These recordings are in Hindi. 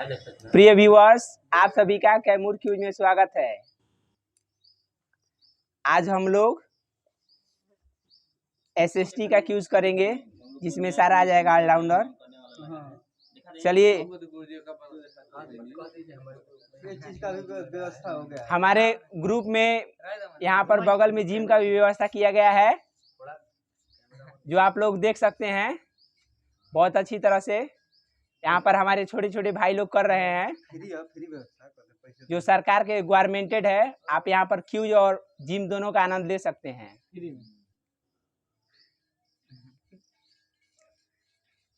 प्रिय व्यूअर्स, आप सभी का कैमूर क्यूज में स्वागत है। आज हम लोग एसएसटी का क्यूज करेंगे, जिसमें सारा आ जाएगा ऑलराउंडर। चलिए, हमारे ग्रुप में यहाँ पर बगल में जिम का भी व्यवस्था किया गया है, जो आप लोग देख सकते हैं बहुत अच्छी तरह से। यहाँ पर हमारे छोटे छोटे भाई लोग कर रहे हैं, जो सरकार के गवर्नमेंटेड है। आप यहाँ पर क्यूज और जिम दोनों का आनंद ले सकते हैं।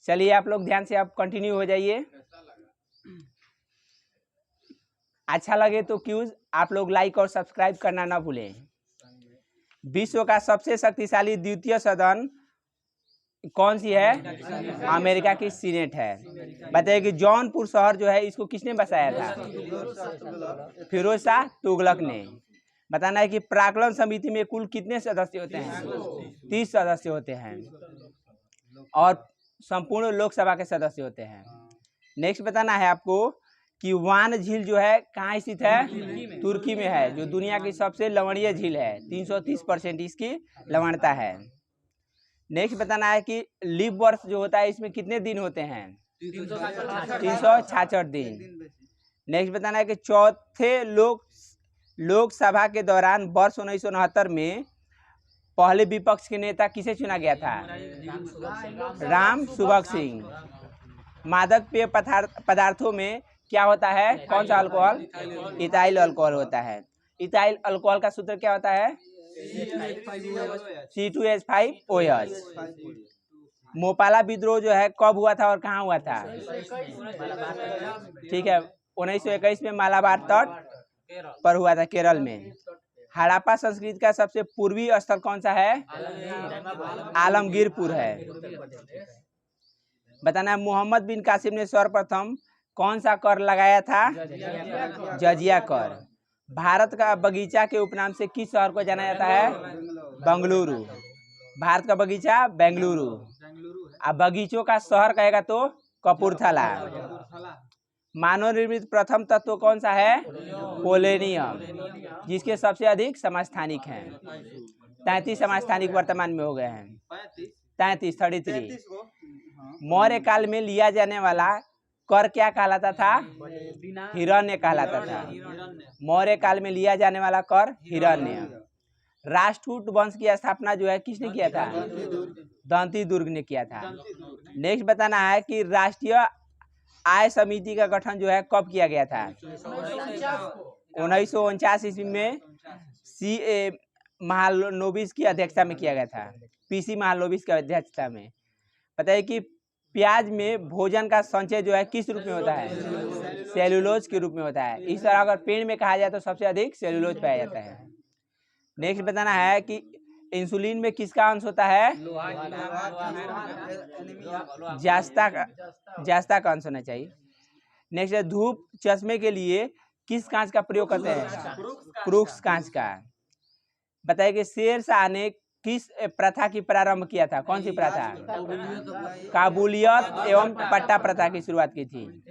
चलिए, आप लोग ध्यान से आप कंटिन्यू हो जाइए। अच्छा लगे तो क्यूज आप लोग लाइक और सब्सक्राइब करना ना भूलें। विश्व का सबसे शक्तिशाली द्वितीय सदन कौन सी है? अमेरिका की सीनेट है। बताइए कि जौनपुर शहर जो है, इसको किसने बसाया था? फिरोज शाह तुगलक ने। बताना है कि प्राक्कलन समिति में कुल कितने सदस्य होते हैं? 30 सदस्य होते हैं, और संपूर्ण लोकसभा के सदस्य होते हैं। नेक्स्ट बताना है आपको कि वान झील जो है कहाँ स्थित है? तुर्की में है, जो दुनिया की सबसे लवणीय झील है। 330% इसकी लवणता है। नेक्स्ट बताना है कि लीप वर्ष जो होता है, इसमें कितने दिन होते हैं? 366 दिन। नेक्स्ट बताना है कि चौथे लोकसभा के दौरान वर्ष 1969 में पहले विपक्ष के नेता किसे चुना गया था? राम सुभग सिंह। मादक पेय पदार्थों में क्या होता है? कौन सा अल्कोहल? इथाइल अल्कोहल होता है। इथाइल अल्कोहल का सूत्र क्या होता है? C2H5OH। मोपाला विद्रोह जो है कब हुआ था और कहाँ हुआ था? ठीक है, 1921 में मालाबार तट पर हुआ था, केरल में। हड़प्पा संस्कृति का सबसे पूर्वी स्थल कौन सा है? आलमगीरपुर है। बताना है मोहम्मद बिन कासिम ने सर्वप्रथम कौन सा कर लगाया था? जजिया कर। भारत का बगीचा के उपनाम से किस शहर को जाना जाता है? बेंगलुरु। भारत का बगीचा बेंगलुरु। अब बगीचों का शहर कहेगा तो कपूरथला। मानव निर्मित प्रथम तत्व कौन सा है? पोलेनियम, जिसके सबसे अधिक समस्थानिक हैं। 33 समस्थानिक वर्तमान में हो गए हैं। 33 मौर्य काल में लिया जाने वाला कर क्या कहलाता था? हिरण्य कहलाता था। मौर्य काल में लिया जाने वाला कर हिरण्य। राष्ट्रकूट वंश की स्थापना जो है किसने किया था? दंती दुर्ग ने किया था। नेक्स्ट बताना है कि राष्ट्रीय आय समिति का गठन जो है कब किया गया था? 1949 ईस्वी में C.A. महालनोबिस की अध्यक्षता में किया गया था। PC महालनोबिस की अध्यक्षता में। बताइए कि प्याज में भोजन का संचय जो है किस रूप में होता है? सेलुलोज के रूप में होता है। इस तरह अगर पेड़ में कहा जाए तो सबसे अधिक सेलुलोज पाया जाता है। नेक्स्ट बताना है कि इंसुलिन में किसका अंश होता है? जास्ता का अंश होना चाहिए। नेक्स्ट है धूप चश्मे के लिए किस कांच का प्रयोग करते हैं? क्रूक्स कांच का। बताइए कि शेर शाह ने किस प्रथा की प्रारंभ किया था? कौन सी प्रथा? काबुलियत एवं पट्टा प्रथा की शुरुआत की थी।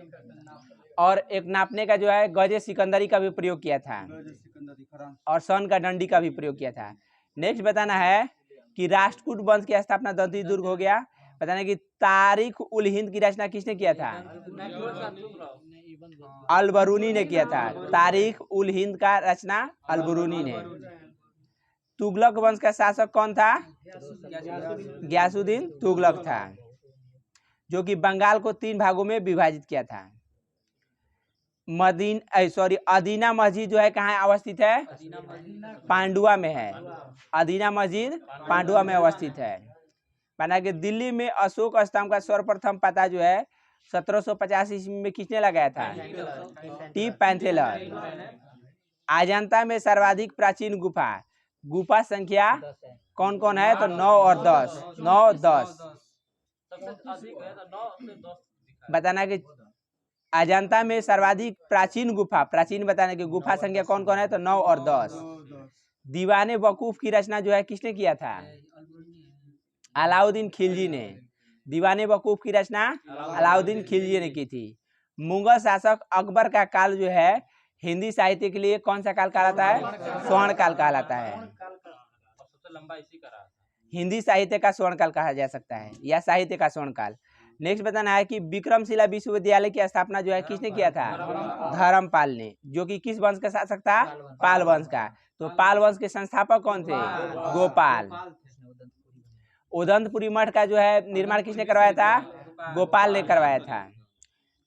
और एक नापने का जो है गजे सिकंदरी का भी प्रयोग किया था, और सन का डंडी का भी प्रयोग किया था। नेक्स्ट बताना है कि राष्ट्रकूट वंश की स्थापना दंती दुर्ग हो गया। बताना कि तारीख उल हिंद की रचना किसने किया था? अल-बरूनी ने किया था। तारीख उल हिंद का रचना अल-बरूनी ने। तुगलक वंश का शासक कौन था? गयासुद्दीन तुगलक था, जो कि बंगाल को 3 भागों में विभाजित किया था। अदीना मस्जिद जो है कहाँ अवस्थित है? पांडुआ में है। अदीना मस्जिद पांडुआ में अवस्थित है। माना कि दिल्ली में अशोक स्तंभ का सर्वप्रथम पता जो है 1750 ईस्वी में किसने लगाया था? टी पैंथेलर। अजंता में सर्वाधिक प्राचीन गुफा संख्या कौन कौन है? तो 9 और 10। बताना कि अजंता में सर्वाधिक प्राचीन बताने की गुफा संख्या कौन कौन है? तो 9 और 10। दीवाने वकूफ की रचना जो है किसने किया था? अलाउद्दीन खिलजी ने। दीवाने वकूफ की रचना अलाउद्दीन खिलजी ने की थी। मुगल शासक अकबर का काल जो है हिंदी साहित्य के लिए कौन सा काल कहलाता है? स्वर्ण काल कहलाता है। सबसे लंबा इसी का रहा। हिंदी साहित्य का स्वर्ण काल कहा जा सकता है या साहित्य का स्वर्ण काल। नेक्स्ट बताना है कि विक्रमशिला विश्वविद्यालय की स्थापना जो है किसने किया था? धर्मपाल ने, जो कि किस वंश का शासक था? पाल वंश का। तो पाल वंश के संस्थापक कौन थे? गोपाल। उदंतपुरी मठ का जो है निर्माण किसने करवाया था? गोपाल ने करवाया था।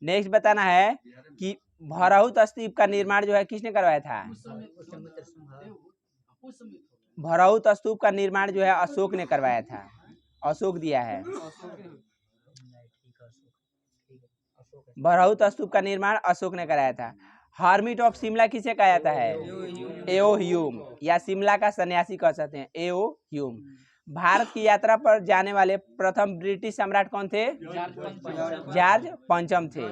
नेक्स्ट बताना है कि भरहुत स्तूप का निर्माण जो है किसने करवाया था? भरहुत स्तूप का निर्माण जो है अशोक ने करवाया था। अशोक दिया है। भरहुत स्तूप का निर्माण अशोक ने कराया था। हर्मिट ऑफ शिमला किसे कहा जाता है? एओ ह्यूम, या शिमला का सन्यासी कह सकते हैं, एओ ह्यूम। भारत की यात्रा पर जाने वाले प्रथम ब्रिटिश सम्राट कौन थे? जॉर्ज पंचम थे।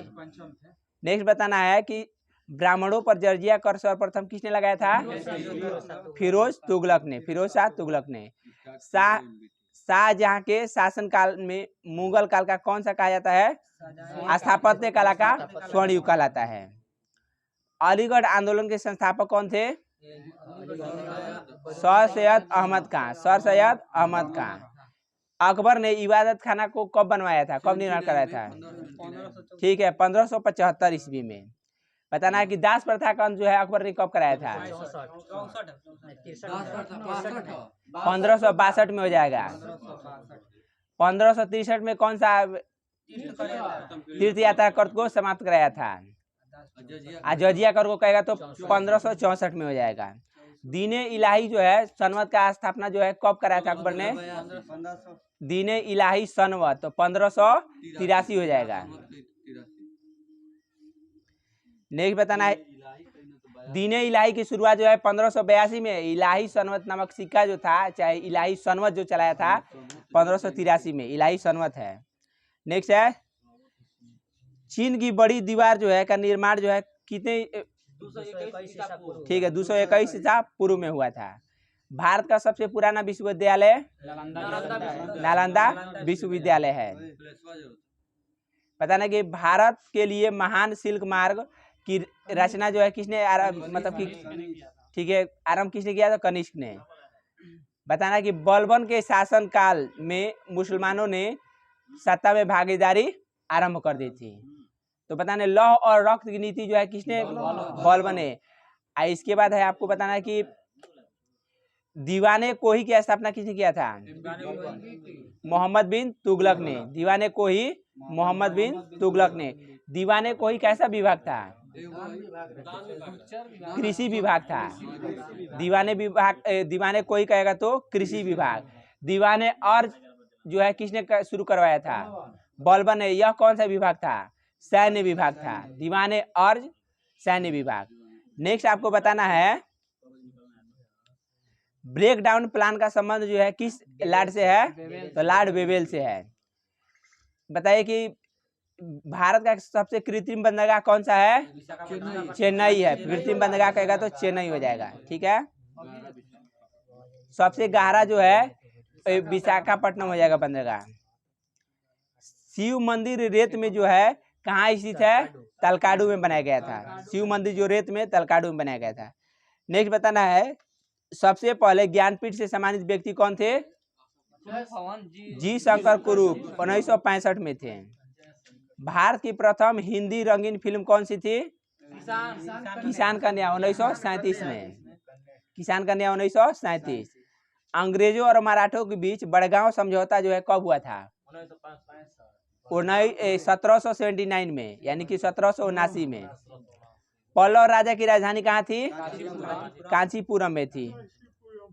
नेक्स्ट बताना है कि ब्राह्मणों पर जजिया कर सर्वप्रथम किसने लगाया था? फिरोज तुगलक ने, फिरोज शाह तुगलक ने। शाहजहां के शासन काल में मुगल काल का कौन सा कहा जाता है? स्थापत्य कला का स्वर्ण युग कहलाता है। अलीगढ़ आंदोलन के संस्थापक कौन थे? सर सैयद अहमद खां, सर सैयद अहमद खां। अकबर ने इबादत खाना को कब बनवाया था, कब निर्माण कराया था? ठीक है, 1575 ईस्वी में। बताना है कि दास प्रथा का अंत जो है अकबर ने कब कराया था? 1562 में हो जाएगा। 1563 में कौन सा तीर्थ यात्रा कर को समाप्त कराया था? जजिया कर को कहेगा तो 1564 में हो जाएगा। दीने इलाही जो है सनवत का स्थापना जो है कब कराया था अकबर ने? दीने इलाही सनवत, तो 1583 हो जाएगा। नेक्स्ट बताना है दीने इलाही की शुरुआत जो है 1582 में। इलाही सनवत नामक सिक्का जो था, चाहे इलाही सनवत जो चलाया था 1583 में, इलाही सनवत है। नेक्स्ट है चीन की बड़ी दीवार जो है का निर्माण जो है कितने? ठीक है, 221 ईसा पूर्व में हुआ था। भारत का सबसे पुराना विश्वविद्यालय नालंदा विश्वविद्यालय है। पता ना कि भारत के लिए महान सिल्क मार्ग की रचना जो है किसने मतलब कि ठीक है आरंभ किसने किया था? कनिष्क ने। बताना कि बलबन के शासन काल में मुसलमानों ने सत्ता में भागीदारी आरंभ कर दी थी। तो बताना लौह और रक्त की नीति जो है किसने? बलबन ने। इसके बाद है आपको बताना है कि दीवाने कोही की स्थापना किसने किया था? मोहम्मद बिन तुगलक ने। दीवाने कोही मोहम्मद बिन तुगलक ने। दीवाने कोही कैसा विभाग था? कृषि विभाग था। दीवाने कोही कहेगा तो कृषि विभाग। दीवाने अर्ज जो है किसने शुरू करवाया था? बलबन ने। यह कौन सा विभाग था? सैन्य विभाग था। दीवाने अर्ज सैन्य विभाग। नेक्स्ट आपको बताना है ब्रेक डाउन प्लान का संबंध जो है किस लॉर्ड से है? तो लॉर्ड वेवेल से है। बताइए कि भारत का सबसे कृत्रिम बंदरगाह कौन सा है? चेन्नई है। कृत्रिम बंदरगाह कहेगा तो चेन्नई हो जाएगा। ठीक है, सबसे गहरा जो है विशाखापट्टनम हो जाएगा बंदरगाह। शिव मंदिर रेत में जो है कहाँ स्थित है? तलकाडू में बनाया गया था। शिव मंदिर जो रेत में तलकाडू में बनाया गया था। नेक्स्ट बताना है सबसे पहले ज्ञानपीठ से सम्मानित व्यक्ति कौन थे? जी शंकर कुरूप 1965 में थे। भारत की प्रथम हिंदी रंगीन फिल्म कौन सी थी? किसान कन्या 1937 में। किसान कन्या 1937। अंग्रेजों और मराठों के बीच बड़गांव समझौता जो है कब हुआ था? 1779 में, यानी कि 1779 में। पल्लव राजा की राजधानी कहाँ थी? कांचीपुरम में थी।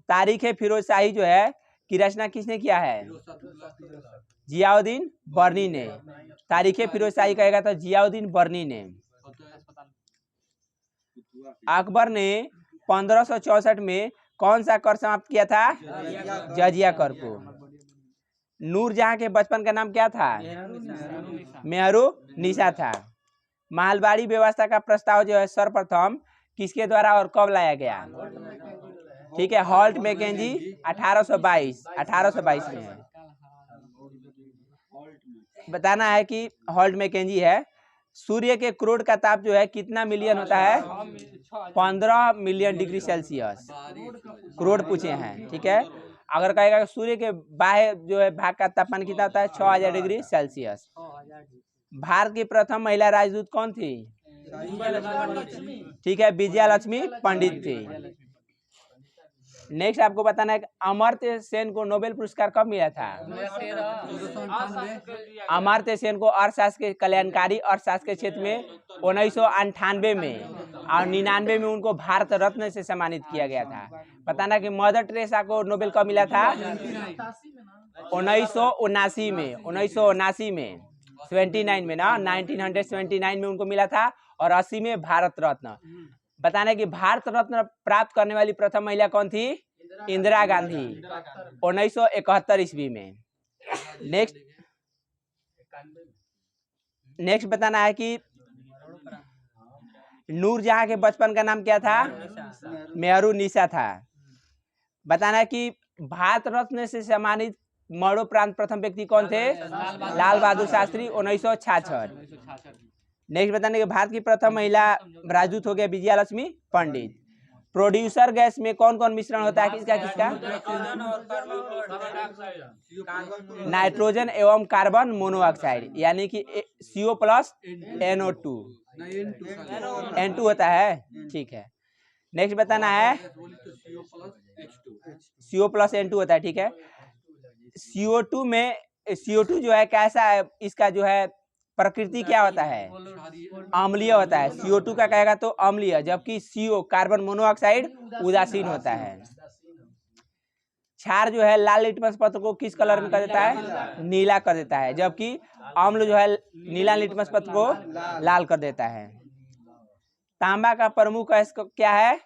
तारीख फिरोज शाही जो है की रचना किसने किया है? जियाउद्दीन बर्नी ने। तारीख फिरोज शाही कहेगा तो जियाउद्दीन बर्नी ने। अकबर ने 1564 में कौन सा कर समाप्त किया था? जजिया कर को। नूरजहां के बचपन का नाम क्या था? मेहरू निशा था। महलबाड़ी व्यवस्था का प्रस्ताव जो है सर्वप्रथम किसके द्वारा और कब लाया गया? ठीक है, हॉल्ट मैकेंजी 1822 में है। बताना है कि हॉल्ट मैकेंजी है। सूर्य के क्रोध का ताप जो है कितना मिलियन होता है? 15 मिलियन डिग्री सेल्सियस। क्रोध पूछे हैं, ठीक है। अगर कहेगा सूर्य के बाह्य जो है भाग का तापमान कितना होता है? 6000 डिग्री सेल्सियस। भारत की प्रथम महिला राजदूत कौन थी? ठीक है, विजया लक्ष्मी पंडित थी। नेक्स्ट आपको बताना है कि अमर्त्य सेन को नोबेल पुरस्कार कब मिला था? अमर्त्य सेन को अर्थशास्त्र के कल्याणकारी अर्थशास्त्र के क्षेत्र में 1998 में और 99 में उनको भारत रत्न से सम्मानित किया गया था। बताना कि मदर टेरेसा को नोबेल कब मिला था? 1979 में, 1979 में, 79 में ना, 1979 में उनको मिला था और 80 में भारत रत्न। बताना कि भारत रत्न प्राप्त करने वाली प्रथम महिला कौन थी? इंदिरा गांधी, 1971 ईस्वी में। नेक्स्ट बताना है कि नूरजहां के बचपन का नाम क्या था? मेहरुन्निसा था। बताना है कि भारत रत्न से सम्मानित मरणोपरांत प्रथम व्यक्ति कौन थे? लाल बहादुर शास्त्री, 1966। नेक्स्ट बताने के भारत की प्रथम महिला राजदूत हो गया विजया लक्ष्मी पंडित। प्रोड्यूसर गैस में कौन कौन मिश्रण होता है? किसका किसका? नाइट्रोजन एवं कार्बन मोनोऑक्साइड, यानी कि CO प्लस NO2 N2 होता है, ठीक है। नेक्स्ट बताना है CO प्लस N2 होता है, ठीक है। CO2 में CO2 जो है कैसा है? इसका जो है प्रकृति क्या होता है? अम्लीय होता है। CO2 का कहेगा तो अम्लीय, जबकि CO कार्बन मोनोऑक्साइड उदासीन होता है। क्षार जो है लाल लिटमस पत्र को किस कलर में कर देता है? नीला कर देता है, जबकि अम्ल जो है नीला लिटमस पत्र को लाल कर देता है। तांबा का प्रमुख अयस्क क्या है?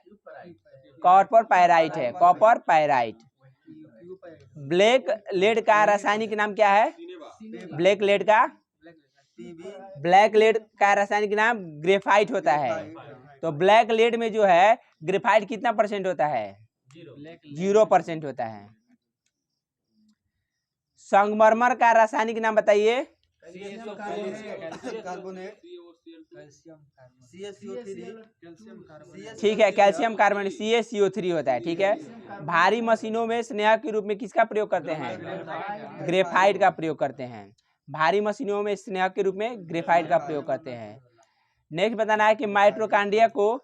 कॉपर पायराइट है, कॉपर पायराइट। ब्लैक लेड का रासायनिक नाम क्या है? ब्लैक लेड का रासायनिक नाम ग्रेफाइट होता है। तो ब्लैक लेड में जो है ग्रेफाइट कितना % होता है? 0% होता है। संगमरमर का रासायनिक नाम बताइए। ठीक है, कैल्शियम कार्बोनेट, CaCO3 होता है, ठीक है। भारी मशीनों में स्नेहक के रूप में किसका प्रयोग करते हैं? ग्रेफाइट का प्रयोग करते हैं। भारी मशीनों में स्नेहक के रूप में ग्रेफाइट का प्रयोग करते हैं। नेक्स्ट बताना है कि माइटोकॉन्ड्रिया को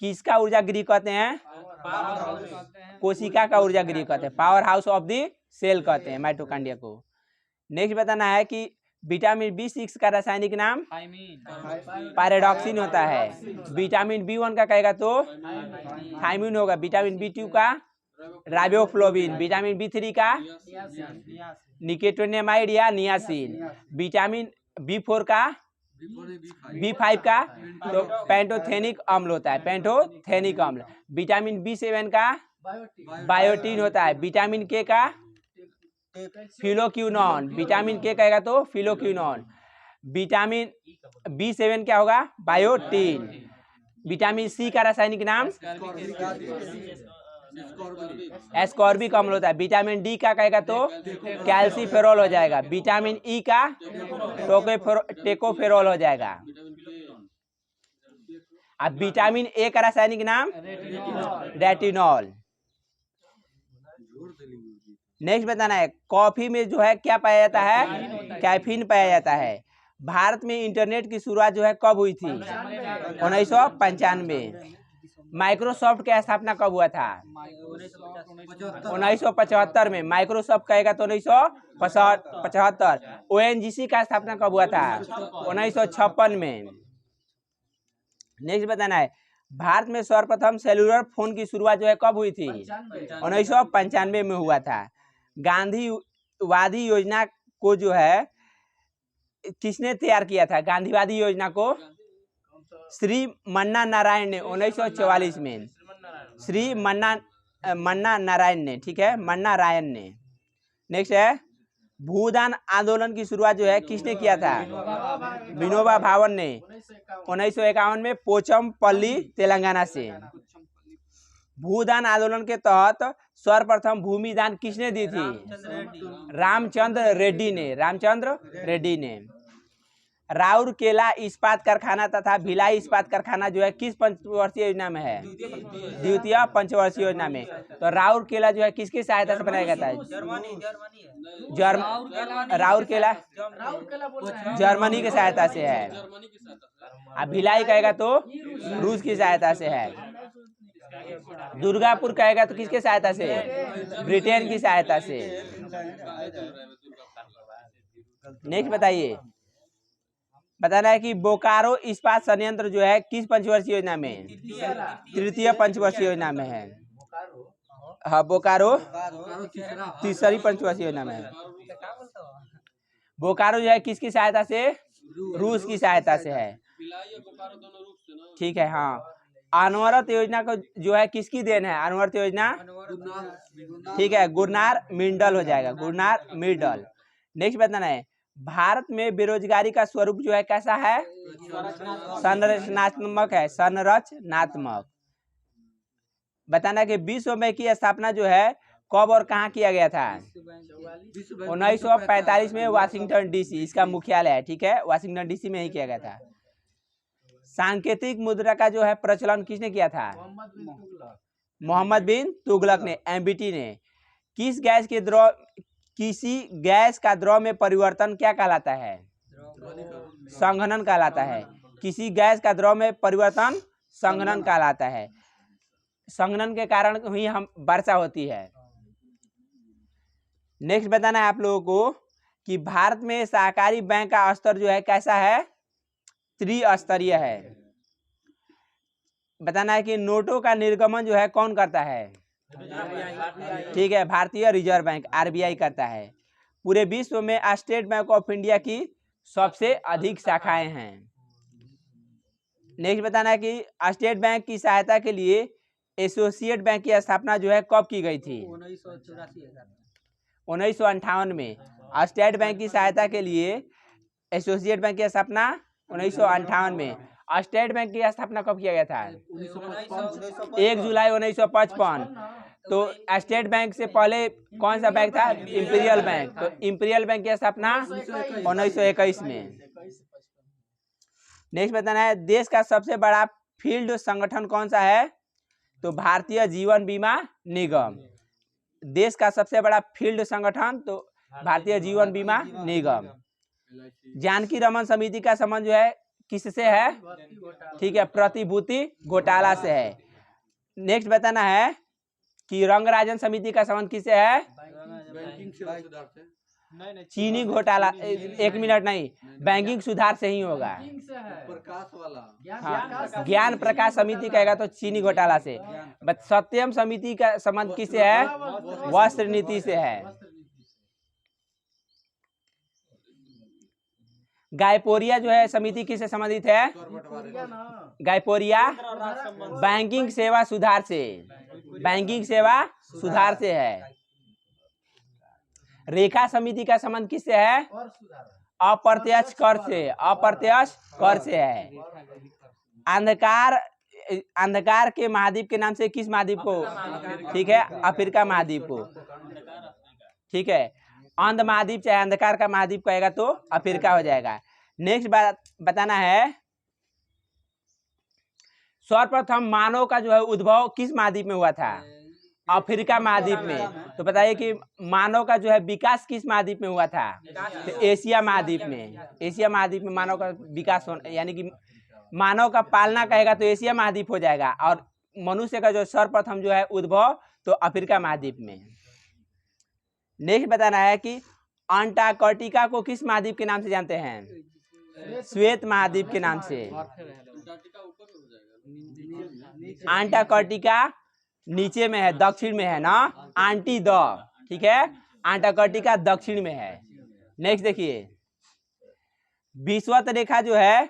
किसका ऊर्जा गृह कहते हैं? कोशिका का ऊर्जा गृह कहते हैं, power house of the cell कहते हैं माइटोकॉन्ड्रिया को। नेक्स्ट बताना है कि विटामिन B6 का रासायनिक नाम पायरोडॉक्सिन होता है। विटामिन B1 का कहेगा तो थायमिन होगा। विटामिन B2 का राइबोफ्लोविन, विटामिन B3 का निकोटिनामाइड या नियासिन, विटामिन B4 का, B5 का तो पेंटोथेनिक अम्ल होता है, पेंटोथेनिक अम्ल। विटामिन B7 का बायोटीन होता है। विटामिन K का फिलोक्विनोन, विटामिन K कहेगा तो फिलोक्विनोन। विटामिन B7 क्या होगा? बायोटीन। विटामिन C का रासायनिक नाम एस्कॉर्बिक अम्ल होता है। विटामिन D का कहेगा तो कैल्सीफेरॉल हो जाएगा। विटामिन E का टेकोफेरॉल हो जाएगा। अब विटामिन A का रासायनिक नाम रेटिनॉल। नेक्स्ट बताना है कॉफी में जो है क्या पाया जाता है? कैफीन पाया जाता है। भारत में इंटरनेट की शुरुआत जो है कब हुई थी? 1995। माइक्रोसॉफ्ट की स्थापना कब हुआ था? 1975 में। माइक्रोसॉफ्ट कहेगा तो 1975। ONGC का स्थापना कब हुआ था? 1956 में। नेक्स्ट बताना है भारत में सर्वप्रथम सेलुलर फोन की शुरुआत जो है कब हुई थी? 1995 में हुआ था। गांधीवादी योजना को जो है किसने तैयार किया था? गांधीवादी योजना को श्री मन्ना नारायण ने 1944 में। श्री मन्ना नारायण ने, ठीक है, मन्ना रायन ने। नेक्स्ट है भूदान आंदोलन की शुरुआत जो है किसने किया था? विनोबा भावे ने 1951 में पोचमपल्ली तेलंगाना से। भूदान आंदोलन के तहत सर्वप्रथम भूमि दान किसने दी थी? रामचंद्र रेड्डी ने, रामचंद्र रेड्डी ने। राउरकेला इस्पात कारखाना तथा भिलाई इस्पात कारखाना जो है किस पंचवर्षीय योजना में है? द्वितीय पंचवर्षीय योजना में। तो राउरकेला जो है किसकी सहायता से बनाया गया था? राउरकेला जर्मनी की सहायता से है। अब भिलाई कहेगा तो रूस की सहायता से है। दुर्गापुर कहेगा तो किसके सहायता से? ब्रिटेन की सहायता से। नेक्स्ट बताइए, बताना है कि बोकारो इस्पात संयंत्र जो है किस पंचवर्षीय योजना में? तृतीय पंचवर्षीय योजना में है। हाँ, बोकारो तीसरी पंचवर्षीय योजना में है। बोकारो जो है किसकी सहायता से? रूस की सहायता से है। ठीक है। हाँ, अनवरत योजना को जो है किसकी देन है? अनवरत योजना, ठीक है, गुरनार मिंडल हो जाएगा, गुरनार मिंडल। नेक्स्ट बताना है, भारत में बेरोजगारी का स्वरूप जो है कैसा है? संरचनात्मक है, संरचनात्मक। बताना कि विश्व बैंक की स्थापना जो है कब और कहाँ किया गया था? 1945 में वाशिंगटन डीसी इसका मुख्यालय है। ठीक है, वाशिंगटन डीसी में ही किया गया था। सांकेतिक मुद्रा का जो है प्रचलन किसने किया था? मोहम्मद बिन तुगलक ने, एमबीटी ने। किसी गैस का द्रव में परिवर्तन क्या कहलाता है? संघनन कहलाता है। किसी गैस का द्रव में परिवर्तन संघनन कहलाता है। संघनन के कारण ही हम वर्षा होती है। नेक्स्ट बताना है आप लोगों को कि भारत में सहकारी बैंक का स्तर जो है कैसा है? त्रिस्तरीय है। बताना है कि नोटों का निर्गमन जो है कौन करता है? ठीक है, भारतीय रिजर्व बैंक, आरबीआई करता है। पूरे विश्व में स्टेट बैंक ऑफ इंडिया की सबसे अधिक शाखाएं हैं। नेक्स्ट बताना है कि स्टेट बैंक की सहायता के लिए एसोसिएट बैंक की स्थापना जो है कब की गई थी? 1958 में। स्टेट बैंक की सहायता के लिए एसोसिएट बैंक की स्थापना 1958 में। स्टेट बैंक की स्थापना कब किया गया था? 1 जुलाई 1955। तो स्टेट बैंक से पहले कौन सा बैंक था? Imperial bank. तो इंपीरियल बैंक की स्थापना 1921 में। नेक्स्ट बताना है, देश का सबसे बड़ा फील्ड संगठन कौन सा है? तो भारतीय जीवन बीमा निगम। देश का सबसे बड़ा फील्ड संगठन तो भारतीय जीवन बीमा निगम। जानकी रमन समिति का संबंध जो है किससे है? ठीक है, प्रतिभूति घोटाला से है। नेक्स्ट बताना है कि रंगराजन समिति का संबंध किससे है? चीनी घोटाला, एक मिनट नहीं, बैंकिंग सुधार से ही होगा। हाँ, ज्ञान प्रकाश समिति कहेगा तो चीनी घोटाला से। सत्यम समिति का संबंध किससे है? वस्त्र नीति से है। गायपोरिया जो है समिति किससे संबंधित है? गायपोरिया बैंकिंग सेवा सुधार से, बैंकिंग सेवा सुधार से है। रेखा समिति का संबंध किससे है? अप्रत्यक्ष कर से, अप्रत्यक्ष कर से है। अंधकार के महाद्वीप के नाम से किस महाद्वीप को? ठीक है, अफ्रीका महाद्वीप को। ठीक है, अंध महाद्वीप चाहे अंधकार का महाद्वीप कहेगा तो अफ्रीका हो जाएगा। नेक्स्ट बात बताना है, सर्वप्रथम मानव का जो है उद्भव किस महाद्वीप में हुआ था? अफ्रीका महाद्वीप में। तो बताइए कि मानव का जो है विकास किस महाद्वीप में हुआ था? तो एशिया महाद्वीप में। एशिया महाद्वीप में मानव का विकास यानी कि मानव का पालना कहेगा तो एशिया महाद्वीप हो जाएगा, और मनुष्य का जो सर्वप्रथम जो है उद्भव तो अफ्रीका महाद्वीप में। नेक्स्ट बताना है कि अंटार्कटिका को किस महाद्वीप के नाम से जानते हैं? श्वेत महाद्वीप के नाम से। अंटार्कटिका नीचे में है, दक्षिण में है ना, आंटी द। ठीक है, अंटार्कटिका दक्षिण में है। नेक्स्ट देखिए, विषुवत रेखा जो है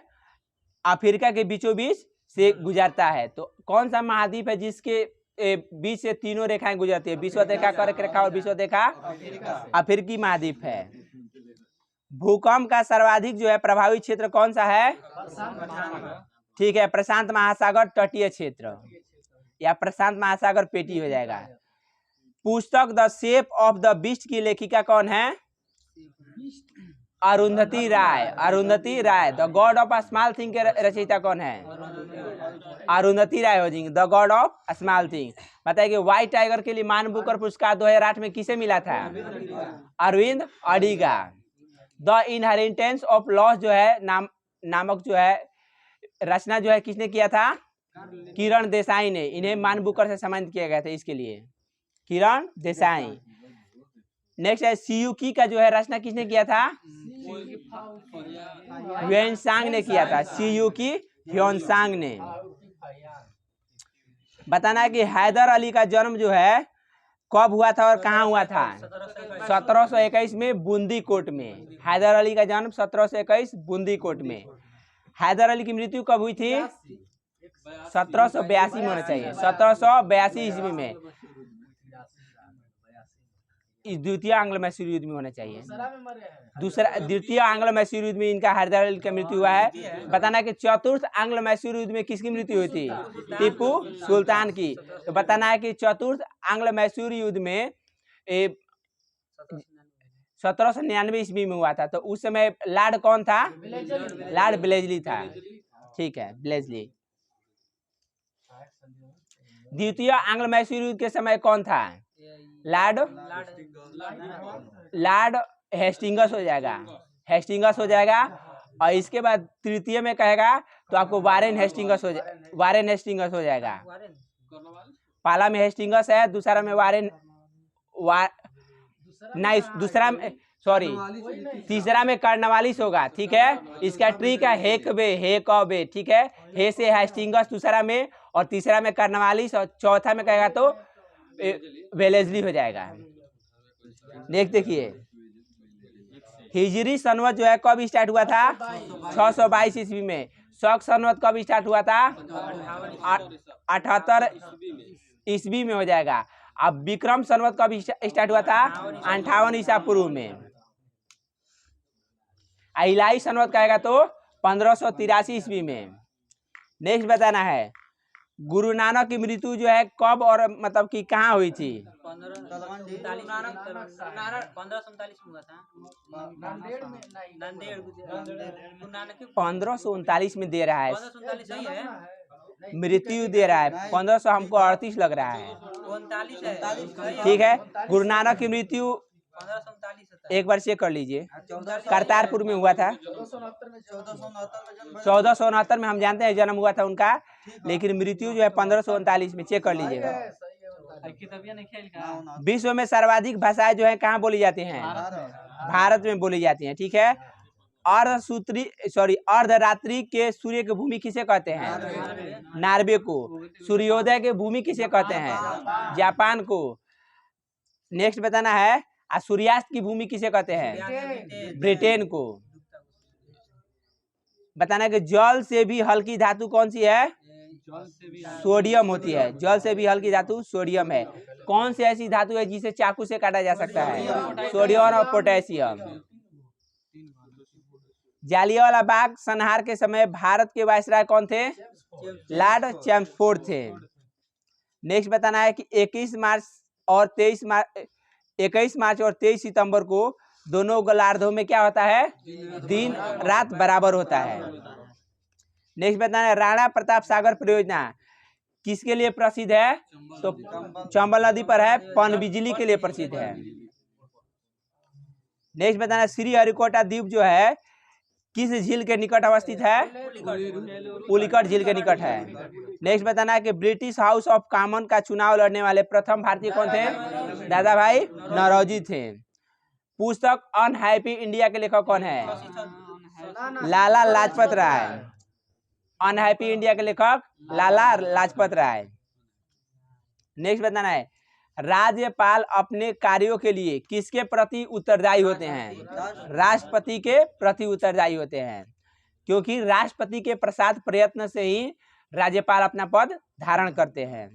अफ्रीका के बीचों बीच से गुजरता है। तो कौन सा महाद्वीप है जिसके बीच से तीनों रेखाएं गुजरती है? विषुवत रेखा, कर्क रेखा और विषुवत रेखा अफ्रीकी महाद्वीप है। भूकंप का सर्वाधिक जो है प्रभावी क्षेत्र कौन सा है? ठीक है, प्रशांत महासागर तटीय क्षेत्र या प्रशांत महासागर पेटी हो जाएगा। पुस्तक the shape of the beast की लेखिका कौन है? Arundhati Roy. Arundhati Roy. The god of small thing के रचयिता कौन है? अरुंधति राय हो जाएंगे, the god of small thing. बताइए कि व्हाइट टाइगर के लिए मान बुकर पुरस्कार 2008 में किसे मिला था? Aravind Adiga. The inheritance of loss जो है नामक जो है रचना जो है किसने किया था? किरण देसाई ने। इन्हें मान बुकर से सम्मानित किया गया था इसके लिए, किरण देसाई। नेक्स्ट है सीयूकी का जो है रचना किसने किया था? ह्वेनसांग ने किया था। सीयूकी ह्वेनसांग ने। बताना है कि हैदर अली का जन्म जो है कब हुआ था और कहाँ हुआ था? 1721 में बूंदी कोट में। हैदर अली का जन्म 1721 बूंदी कोट में। हैदर अली की मृत्यु कब हुई थी? 1782 में होना चाहिए, 1782 ईस्वी में। द्वितीय आंग्ल मैसूर युद्ध में होना चाहिए। द्वितीय आंग्ल मैसूर युद्ध में इनका हैदर अली का मृत्यु हुआ है। बताना कि चतुर्थ आंग्ल मैसूर युद्ध में किसकी मृत्यु हुई थी? टीपू सुल्तान की। तो बताना है कि चतुर्थ आंग्ल मैसूर युद्ध में 1799 ईस्वी में हुआ था। तो उस समय लॉर्ड कौन था? लॉर्ड ब्लेजली था। ठीक है, ब्लेजली। द्वितीय आंग्ल मैसूर युद्ध के समय कौन था? लॉर्ड हेस्टिंगस हो जाएगा, हेस्टिंगस हो जाएगा। और इसके बाद तृतीय में कहेगा तो आपको वारेन हेस्टिंगस हो जाएगा, वारेन हेस्टिंगस हो जाएगा। पहला में हेस्टिंगस है, दूसरा में वारेन नहीं, दूसरा में सॉरी तीसरा में कर्नवालिस होगा। ठीक है, इसका ट्रिक है हेकबे, हेकबे। ठीक है, हे से हेस्टिंगस दूसरा में, और तीसरा में कर्नवालिस, और चौथा में कहेगा तो वेलेस्ली हो जाएगा। देखिए हिजरी सनवत जो है कब स्टार्ट हुआ था? 622 ईस्वी में। शक सनवत कब स्टार्ट हुआ था? 78 ईस्वी में हो जाएगा। अब विक्रम सनवत कब स्टार्ट हुआ था? 58 ईसा पूर्व में। इलाही सनवत कहेगा तो 1583 ईस्वी में। नेक्स्ट बताना है गुरु नानक की मृत्यु जो है कब और मतलब कि कहाँ हुई थी? 1539 में दे रहा है, मृत्यु दे रहा है 1500, हमको 38 लग रहा है। ठीक है, गुरु नानक की मृत्यु एक बार चेक कर लीजिए, करतारपुर में हुआ था। 1469 में हम जानते हैं जन्म हुआ था उनका, लेकिन मृत्यु जो है 1539 में। चेक कर लीजिएगा। विश्व में सर्वाधिक भाषाएं जो है कहाँ बोली जाती हैं? भारत में बोली जाती हैं। ठीक है, अर्धरात्रि के सूर्य की भूमि किसे कहते हैं? नॉर्वे को। सूर्योदय के भूमि किसे कहते हैं? जापान को। नेक्स्ट बताना है सूर्यास्त की भूमि किसे कहते हैं? ब्रिटेन को। बताना है कि जल से भी हल्की धातु कौन सी है? सोडियम होती है। जल से भी हल्की धातु सोडियम है। कौन सी ऐसी धातु है जिसे चाकू से काटा जा सकता है? सोडियम और पोटेशियम। जालियांवाला बाग संहार के समय भारत के वायसराय कौन थे? लॉर्ड चैम्सफोर्ड थे। नेक्स्ट बताना है कि 21 मार्च और 23 सितंबर को दोनों गोलार्धों में क्या होता है? दिन रात बराबर होता है। नेक्स्ट बताना है राणा प्रताप सागर परियोजना किसके लिए प्रसिद्ध है? तो चंबल नदी पर है, पनबिजली के लिए प्रसिद्ध है। नेक्स्ट बताना है श्रीहरिकोटा द्वीप जो है किस झील के निकट अवस्थित है? पुलिकट झील के निकट है। नेक्स्ट बताना है कि ब्रिटिश हाउस ऑफ कॉमन का चुनाव लड़ने वाले प्रथम भारतीय कौन थे? दादा भाई नौरोजी थे। पुस्तक अनहैप्पी इंडिया के लेखक कौन है? लाला लाजपत राय। अनहैप्पी इंडिया के लेखक लाला लाजपत राय। नेक्स्ट बताना है राज्यपाल अपने कार्यों के लिए किसके प्रति उत्तरदायी होते हैं? राष्ट्रपति के प्रति उत्तरदायी होते हैं, क्योंकि राष्ट्रपति के प्रसाद प्रयत्न से ही राज्यपाल अपना पद धारण करते हैं।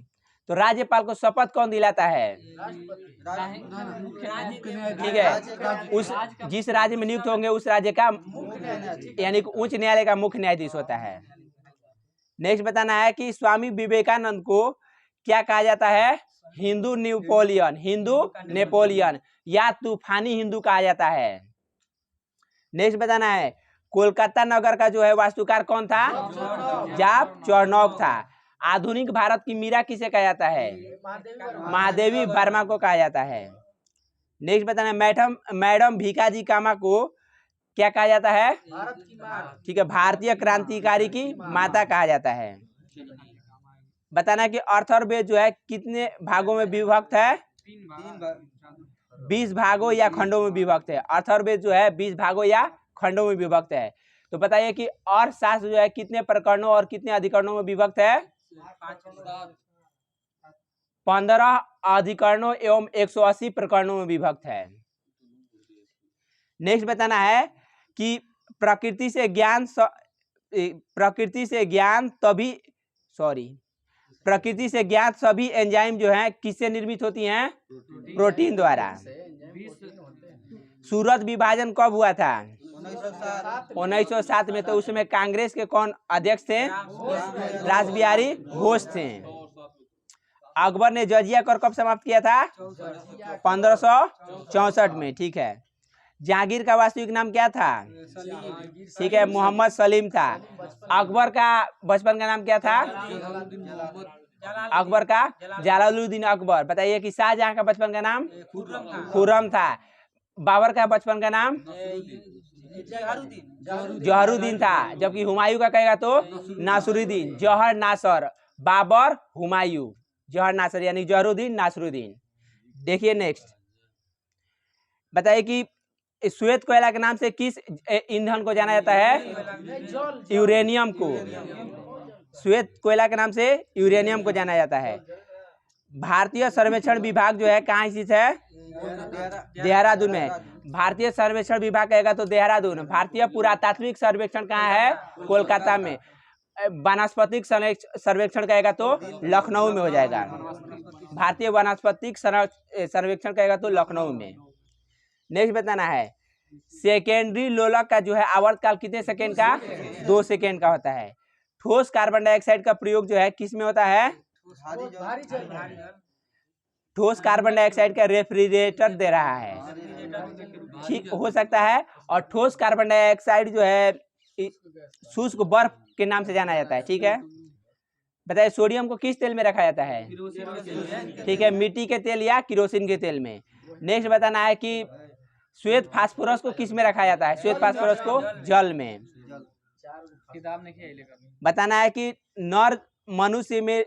तो राज्यपाल को शपथ कौन दिलाता है? ठीक है, उस जिस राज्य में नियुक्त होंगे उस राज्य का यानी उच्च न्यायालय का मुख्य न्यायाधीश होता है। नेक्स्ट बताना है कि स्वामी विवेकानंद को क्या कहा जाता है? हिंदू नेपोलियन, हिंदू नेपोलियन या तूफानी हिंदू कहा जाता है। नेक्स्ट बताना है कोलकाता नगर का जो है वास्तुकार कौन था? जाप चौरनौक था। आधुनिक भारत की मीरा किसे कहा जाता है? महादेवी वर्मा को कहा जाता है। नेक्स्ट बताना है मैडम भीकाजी कामा को क्या कहा जाता है? ठीक है, भारतीय क्रांतिकारी की माता कहा जाता है। बताना है कि अथर्ववेद जो है कितने भागों में विभक्त है? 20 भागों या खंडों में विभक्त है। अथर्ववेद जो है 20 भागों या खंडों में विभक्त है। तो बताइए कि अर्थशास्त्र जो है कितने प्रकरणों और कितने अधिकरणों में विभक्त है? 15 अधिकरणों एवं 180 प्रकरणों में विभक्त है। नेक्स्ट बताना है कि प्रकृति से ज्ञात सभी एंजाइम जो हैं किससे निर्मित होती हैं? प्रोटीन द्वारा। सूरत विभाजन कब हुआ था? 1907 में। तो उसमें कांग्रेस के कौन अध्यक्ष थे? रासबिहारी घोष थे। अकबर ने जजिया कर कब समाप्त किया था? 1564 में। ठीक है। जहांगीर का वास्तविक नाम क्या था? ठीक है, मोहम्मद सलीम था। अकबर का बचपन का नाम क्या था? अकबर का जलालुद्दीन अकबर। बताइए कि शाहजहां का बचपन का नाम? खुर्रम था। बाबर का बचपन का नाम? जौहरुद्दीन था। जबकि हुमायूं का कहेगा तो नासरुद्दीन। जौहर नासर, बाबर हुमायूं, जौहर नासर यानी जौहरुद्दीन नासरुद्दीन। देखिए नेक्स्ट बताइए कि श्वेत कोयला के नाम से किस ईंधन को जाना जाता है? यूरेनियम को। श्वेत कोयला के नाम से यूरेनियम को जाना जाता है। भारतीय सर्वेक्षण विभाग जो है कहाँ स्थित है? देहरादून में। भारतीय सर्वेक्षण विभाग कहेगा तो देहरादून। भारतीय पुरातात्विक सर्वेक्षण कहाँ है? कोलकाता में। वनस्पतिक सर्वेक्षण कहेगा तो लखनऊ में हो जाएगा। भारतीय वनस्पतिक सर्वेक्षण कहेगा तो लखनऊ में। नेक्स्ट बताना है सेकेंडरी लोलक का जो है आवर्तकाल कितने सेकेंड का? 2 सेकेंड का होता है। ठोस कार्बन डाइऑक्साइड का प्रयोग जो है किस में होता है? ठोस कार्बन डाइऑक्साइड का रेफ्रिजरेटर दे रहा है, ठीक हो सकता है। और ठोस कार्बन डाइऑक्साइड जो है शुष्क बर्फ के नाम से जाना जाता है। ठीक है। बताइए सोडियम को किस तेल में रखा जाता है? ठीक है, मिट्टी के तेल या किरोसिन के तेल में। नेक्स्ट बताना है कि श्वेत फास्फोरस को किस में रखा जाता है? श्वेत फास्फोरस को जल में। बताना है कि नर मनुष्य में